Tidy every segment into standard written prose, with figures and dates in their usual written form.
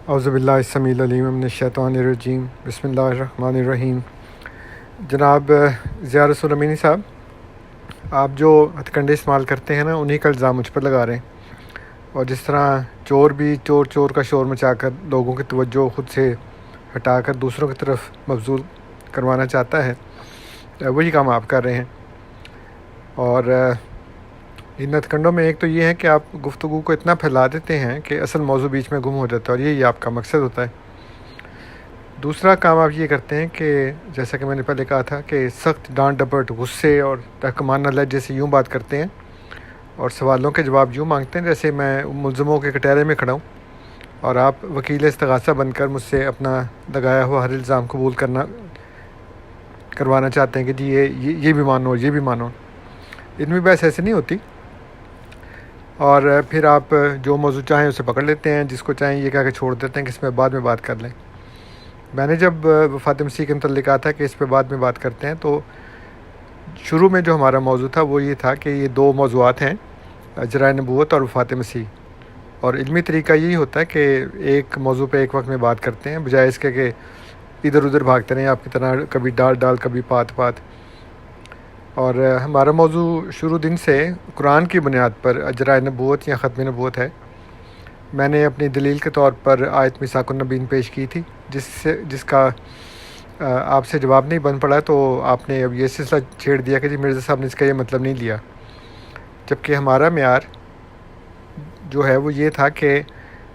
اعوذ باللہ السمیع العلیم من الشیطان الرجیم بسم اللہ الرحمن الرحیم۔ جناب ضیاء رسول امینی صاحب، آپ جو ہتھ کنڈے استعمال کرتے ہیں نا، انہی کا الزام مجھ پر لگا رہے ہیں، اور جس طرح چور بھی چور چور کا شور مچا کر لوگوں کی توجہ خود سے ہٹا کر دوسروں کی طرف مبذول کروانا چاہتا ہے، وہی کام آپ کر رہے ہیں۔ اور ان ہتھ کنڈوں میں ایک تو یہ ہے کہ آپ گفتگو کو اتنا پھیلا دیتے ہیں کہ اصل موضوع بیچ میں گم ہو جاتا ہے، اور یہی آپ کا مقصد ہوتا ہے۔ دوسرا کام آپ یہ کرتے ہیں کہ جیسا کہ میں نے پہلے کہا تھا کہ سخت ڈانٹ ڈپٹ، غصے اور تحکمانہ لہجے سے یوں بات کرتے ہیں اور سوالوں کے جواب یوں مانگتے ہیں جیسے میں ملزموں کے کٹہرے میں کھڑا ہوں، اور آپ وکیل استغاثہ بن کر مجھ سے اپنا لگایا ہوا ہر الزام قبول کروانا چاہتے ہیں کہ جی یہ بھی مانو، یہ بھی مانو۔ ان میں بحث ایسے نہیں ہوتی، اور پھر آپ جو موضوع چاہیں اسے پکڑ لیتے ہیں، جس کو چاہیں یہ کہہ کے چھوڑ دیتے ہیں کہ اس میں بعد میں بات کر لیں۔ میں نے جب وفات مسیح کے متعلق کہا تھا کہ اس پہ بعد میں بات کرتے ہیں، تو شروع میں جو ہمارا موضوع تھا وہ یہ تھا کہ یہ دو موضوعات ہیں، جرائے نبوت اور وفات مسیح، اور علمی طریقہ یہی ہوتا ہے کہ ایک موضوع پہ ایک وقت میں بات کرتے ہیں، بجائے اس کے کہ ادھر ادھر بھاگتے رہیں آپ کی طرح، کبھی ڈال کبھی پات۔ اور ہمارا موضوع شروع دن سے قرآن کی بنیاد پر جرائے نبوت یا ختم نبوت ہے۔ میں نے اپنی دلیل کے طور پر آیت میثاق النبیین پیش کی تھی، جس کا آپ سے جواب نہیں بن پڑا، تو آپ نے اب یہ سلسلہ چھیڑ دیا کہ جی مرزا صاحب نے اس کا یہ مطلب نہیں لیا، جبکہ ہمارا معیار جو ہے وہ یہ تھا کہ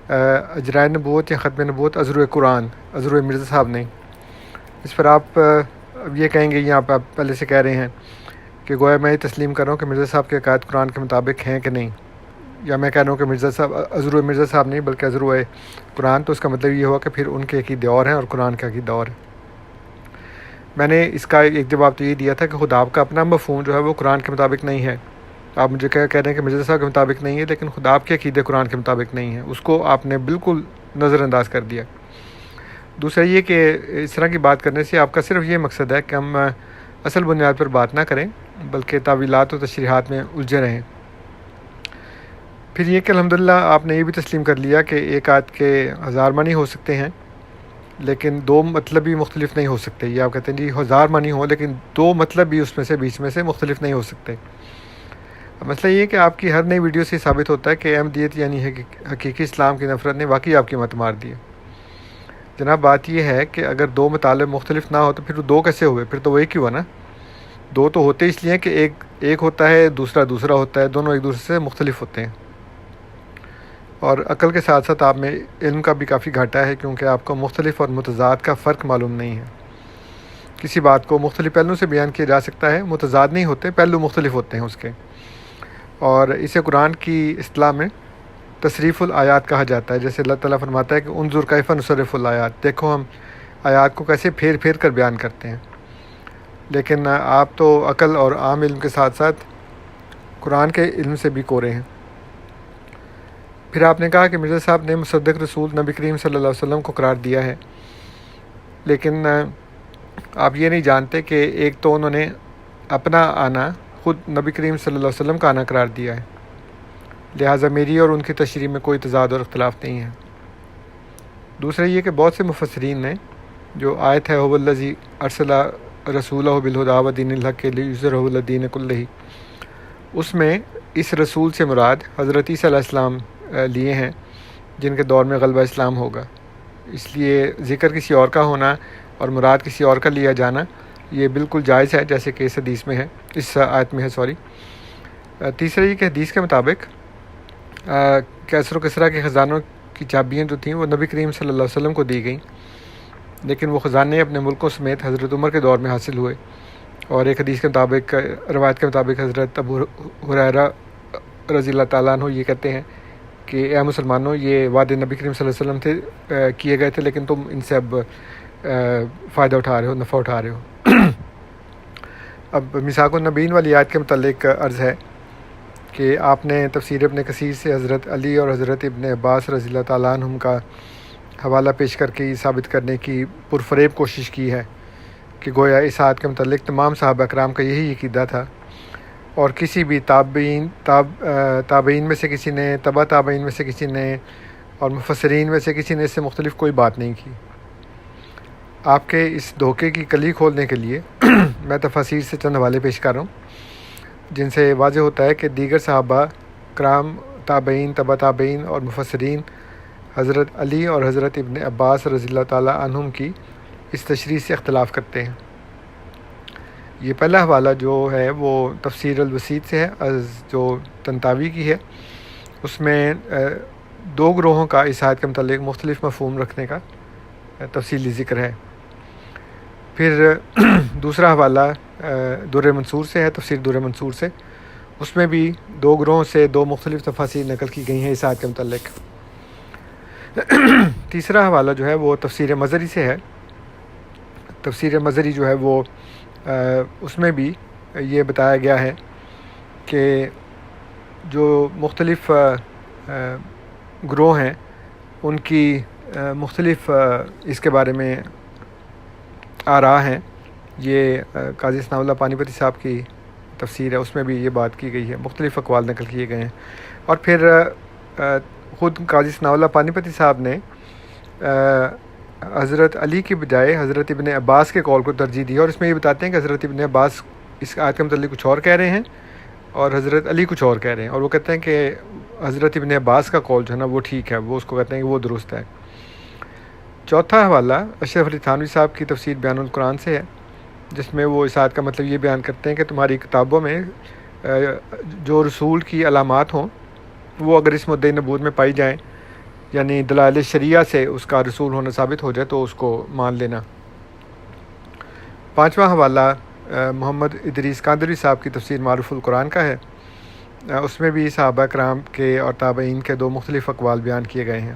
جرائے نبوت یا ختم نبوت ازرو قرآن، ازرو مرزا صاحب نہیں۔ اس پر آپ اب یہ کہیں گے، یہاں پہ آپ پہلے سے کہہ رہے ہیں کہ گویا میں یہ تسلیم کر رہا ہوں کہ مرزا صاحب کے عقائد قرآن کے مطابق ہیں کہ نہیں، یا میں کہہ رہا ہوں کہ مرزا صاحب ازرو مرزا صاحب نہیں بلکہ ازرو قرآن، تو اس کا مطلب یہ ہوا کہ پھر ان کے عقیدے اور ہیں اور قرآن کے عقیدہ اور ہے۔ میں نے اس کا ایک جواب تو یہ دیا تھا کہ خود آپ کا اپنا مفہوم جو ہے وہ قرآن کے مطابق نہیں ہے۔ آپ مجھے کہہ رہے ہیں کہ مرزا صاحب کے مطابق نہیں ہے، لیکن خود آپ کے عقیدے قرآن کے مطابق نہیں ہیں، اس کو آپ نے بالکل نظر انداز کر دیا۔ دوسرا یہ کہ اس طرح کی بات کرنے سے آپ کا صرف یہ مقصد ہے کہ ہم اصل بنیاد پر بات نہ کریں بلکہ تعویلات و تشریحات میں الجھے رہیں۔ پھر یہ کہ الحمدللہ آپ نے یہ بھی تسلیم کر لیا کہ ایک آیت کے 1000 معنی ہو سکتے ہیں لیکن دو مطلب بھی مختلف نہیں ہو سکتے۔ یہ آپ کہتے ہیں جی 1000 معنی ہوں لیکن دو مطلب بھی اس میں سے بیچ میں سے مختلف نہیں ہو سکتے۔ مسئلہ یہ ہے کہ آپ کی ہر نئی ویڈیو سے ثابت ہوتا ہے کہ احمدیت یعنی حقیقی اسلام کی نفرت نے واقعی آپ کی مت مار دی ہے۔ جناب بات یہ ہے کہ اگر دو مطالب مختلف نہ ہو تو پھر وہ دو کیسے ہوئے؟ پھر تو وہ ایک ہی ہوا نا۔ دو تو ہوتے اس لیے کہ ایک ہوتا ہے، دوسرا ہوتا ہے، دونوں ایک دوسرے سے مختلف ہوتے ہیں۔ اور عقل کے ساتھ ساتھ آپ میں علم کا بھی کافی گھاٹا ہے، کیونکہ آپ کو مختلف اور متضاد کا فرق معلوم نہیں ہے۔ کسی بات کو مختلف پہلوؤں سے بیان کیا جا سکتا ہے، متضاد نہیں ہوتے، پہلو مختلف ہوتے ہیں اس کے، اور اسے قرآن کی اصطلاح میں تصریف الآیات کہا جاتا ہے۔ جیسے اللہ تعالیٰ فرماتا ہے کہ انظر کیف نصرف الآیات، دیکھو ہم آیات کو کیسے پھیر پھیر کر بیان کرتے ہیں۔ لیکن آپ تو عقل اور عام علم کے ساتھ ساتھ قرآن کے علم سے بھی کورے ہیں۔ پھر آپ نے کہا کہ مرزا صاحب نے مصدق رسول نبی کریم صلی اللہ علیہ وسلم کو قرار دیا ہے، لیکن آپ یہ نہیں جانتے کہ ایک تو انہوں نے اپنا آنا خود نبی کریم صلی اللہ علیہ وسلم کا آنا قرار دیا ہے، لہٰذا میری اور ان کی تشریح میں کوئی تضاد اور اختلاف نہیں ہے۔ دوسرا یہ کہ بہت سے مفسرین نے جو آیت ہے هو الذی ارسل رسولہ بالہدی ودین الحق لیظہرہ علی الدین کلہ، اس میں اس رسول سے مراد حضرت عیسیٰ علیہ السلام لیے ہیں جن کے دور میں غلبہ اسلام ہوگا، اس لیے ذکر کسی اور کا ہونا اور مراد کسی اور کا لیا جانا یہ بالکل جائز ہے، جیسے کہ اس حدیث میں ہے، اس آیت میں ہے تیسرا یہ کہ حدیث کے مطابق کیسر و کسریٰ کے خزانوں کی چابیاں جو تھیں وہ نبی کریم صلی اللہ علیہ وسلم کو دی گئیں، لیکن وہ خزانے اپنے ملکوں سمیت حضرت عمر کے دور میں حاصل ہوئے، اور ایک حدیث کے مطابق، روایت کے مطابق، حضرت ابو ہریرہ رضی اللہ تعالیٰ عنہ یہ کہتے ہیں کہ اے مسلمانوں، یہ وعدے نبی کریم صلی اللہ علیہ وسلم سے کیے گئے تھے، لیکن تم ان سے اب فائدہ اٹھا رہے ہو، نفع اٹھا رہے ہو۔ اب میثاق النبیین والی آیت کے متعلق عرض ہے کہ آپ نے تفسیر ابن کثیر سے حضرت علی اور حضرت ابن عباس رضی اللہ تعالیٰ عنہم کا حوالہ پیش کر کے یہ ثابت کرنے کی پرفریب کوشش کی ہے کہ گویا اس آیت کے متعلق تمام صحابہ کرام کا یہی عقیدہ تھا، اور کسی بھی تابعین میں سے کسی نے، تبع تابعین میں سے کسی نے، اور مفسرین میں سے کسی نے اس سے مختلف کوئی بات نہیں کی۔ آپ کے اس دھوکے کی کلی کھولنے کے لیے میں تفاسیر سے چند حوالے پیش کر رہا ہوں، جن سے واضح ہوتا ہے کہ دیگر صحابہ کرام، تابعین، تبع تابعین اور مفسرین حضرت علی اور حضرت ابن عباس رضی اللہ تعالیٰ عنہم کی اس تشریح سے اختلاف کرتے ہیں۔ یہ پہلا حوالہ جو ہے وہ تفسیر الوسیط سے ہے، جو طنطاوی کی ہے۔ اس میں دو گروہوں کا اس آیت کے متعلق مختلف مفہوم رکھنے کا تفصیلی ذکر ہے۔ پھر دوسرا حوالہ در منصور سے ہے، تفسیر در منصور سے۔ اس میں بھی دو گروہوں سے دو مختلف تفاسیر نقل کی گئی ہیں اس آیت کے متعلق۔ تیسرا حوالہ جو ہے وہ تفسیر مزری سے ہے۔ تفسیر مزری جو ہے وہ اس میں بھی یہ بتایا گیا ہے کہ جو مختلف گروہ ہیں ان کی مختلف اس کے بارے میں آراء ہیں۔ یہ قاضی ثناء اللہ پانی پتی صاحب کی تفسیر ہے، اس میں بھی یہ بات کی گئی ہے، مختلف اقوال نقل کیے گئے ہیں۔ اور پھر خود قاضی ثناء اللہ پانی پتی صاحب نے حضرت علی کی بجائے حضرت ابن عباس کے قول کو ترجیح دی، اور اس میں یہ بتاتے ہیں کہ حضرت ابن عباس اس آیت کے متعلق کچھ اور کہہ رہے ہیں اور حضرت علی کچھ اور کہہ رہے ہیں، اور وہ کہتے ہیں کہ حضرت ابن عباس کا قول جو ہے نا وہ ٹھیک ہے، وہ اس کو کہتے ہیں کہ وہ درست ہے۔ چوتھا حوالہ اشرف علی تھانوی صاحب کی تفسیر بیان القرآن سے ہے، جس میں وہ اس آیت کا مطلب یہ بیان کرتے ہیں کہ تمہاری کتابوں میں جو رسول کی علامات ہوں وہ اگر اس مدعی نبوت میں پائی جائیں، یعنی دلائل شریعہ سے اس کا رسول ہونا ثابت ہو جائے، تو اس کو مان لینا۔ پانچواں حوالہ محمد ادریس قادری صاحب کی تفسیر معروف القرآن کا ہے۔ اس میں بھی صحابہ کرام کے اور تابعین کے دو مختلف اقوال بیان کیے گئے ہیں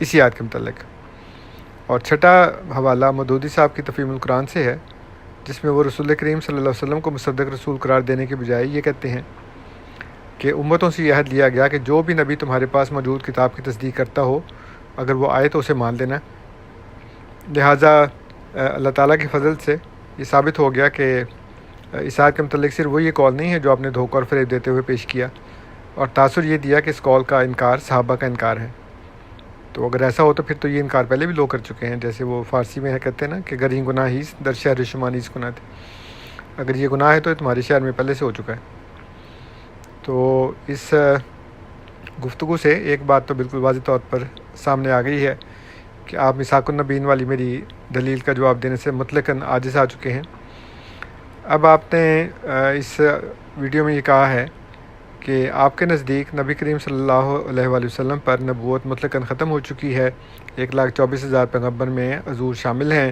اسی آیت کے متعلق۔ اور چھٹا حوالہ مودودی صاحب کی تفہیم القرآن سے ہے، جس میں وہ رسول کریم صلی اللہ علیہ وسلم کو مصدق رسول قرار دینے کے بجائے یہ کہتے ہیں کہ امتوں سے یہ عہد لیا گیا کہ جو بھی نبی تمہارے پاس موجود کتاب کی تصدیق کرتا ہو، اگر وہ آئے تو اسے مان لینا۔ لہٰذا اللہ تعالیٰ کے فضل سے یہ ثابت ہو گیا کہ اس آیت کے متعلق صرف وہ یہ قول نہیں ہے جو آپ نے دھوکہ اور فریب دیتے ہوئے پیش کیا، اور تاثر یہ دیا کہ اس قول کا انکار صحابہ کا انکار ہے۔ تو اگر ایسا ہو تو پھر تو یہ انکار پہلے بھی لوگ کر چکے ہیں، جیسے وہ فارسی میں کہتے ہیں نا کہ گریں گناہیس در شہر شمانیس گناہ تھے، اگر یہ گناہ ہے تو یہ تمہارے شہر میں پہلے سے ہو چکا ہے۔ تو اس گفتگو سے ایک بات تو بالکل واضح طور پر سامنے آ گئی ہے کہ آپ مساق النبین والی میری دلیل کا جواب دینے سے مطلقاً عاجز آ چکے ہیں۔ اب آپ نے اس ویڈیو میں یہ کہا ہے کہ آپ کے نزدیک نبی کریم صلی اللہ علیہ وآلہ وسلم پر نبوت مطلقاً ختم ہو چکی ہے، 1,24,000 پیغمبر میں حضور شامل ہیں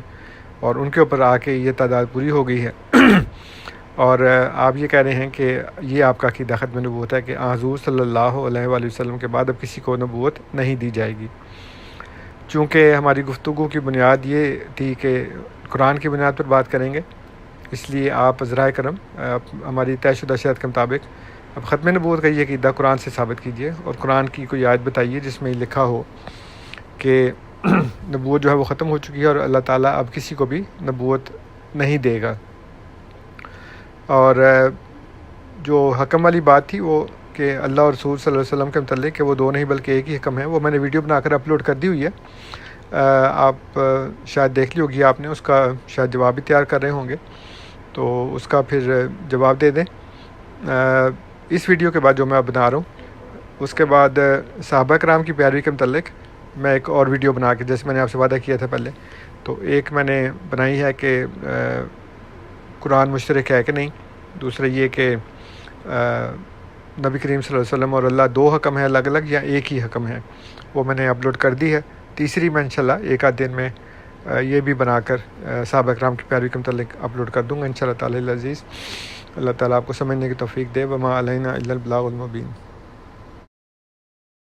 اور ان کے اوپر آ کے یہ تعداد پوری ہو گئی ہے، اور آپ یہ کہہ رہے ہیں کہ یہ آپ کا عقیدہ ختم نبوت ہے کہ حضور صلی اللہ علیہ وآلہ وسلم کے بعد اب کسی کو نبوت نہیں دی جائے گی۔ چونکہ ہماری گفتگو کی بنیاد یہ تھی کہ قرآن کی بنیاد پر بات کریں گے، اس لیے آپ ذرائع کرم ہماری طے شدہ شرط کے مطابق اب ختم نبوت کا یہ عقیدہ قرآن سے ثابت کیجیے، اور قرآن کی کوئی آیت بتائیے جس میں لکھا ہو کہ نبوت جو ہے وہ ختم ہو چکی ہے اور اللہ تعالیٰ اب کسی کو بھی نبوت نہیں دے گا۔ اور جو حکم والی بات تھی وہ کہ اللہ اور رسول صلی اللہ علیہ وسلم کے متعلق کہ وہ دو نہیں بلکہ ایک ہی حکم ہے، وہ میں نے ویڈیو بنا کر اپلوڈ کر دی ہوئی ہے، آپ شاید دیکھ لی ہوگی، آپ نے اس کا شاید جواب بھی تیار کر رہے ہوں گے، تو اس کا پھر جواب دے دیں اس ویڈیو کے بعد جو میں اب بنا رہا ہوں۔ اس کے بعد صحابہ کرام کی پیروی کے متعلق میں ایک اور ویڈیو بنا کے، جیسے میں نے آپ سے وعدہ کیا تھا پہلے، تو ایک میں نے بنائی ہے کہ قرآن مشترک ہے کہ نہیں، دوسرا یہ کہ نبی کریم صلی اللہ علیہ وسلم اور اللہ دو حکم ہیں الگ الگ یا ایک ہی حکم ہے، وہ میں نے اپلوڈ کر دی ہے۔ تیسری میں انشاءاللہ ایک آدھ دن میں یہ بھی بنا کر صحابہ کرام کی پیروی کے متعلق اپلوڈ کر دوں گا انشاءاللہ تعالی العزیز۔ اللہ تعالیٰ آپ کو سمجھنے کی توفیق دے۔ وما علینا الا البلاغ المبین۔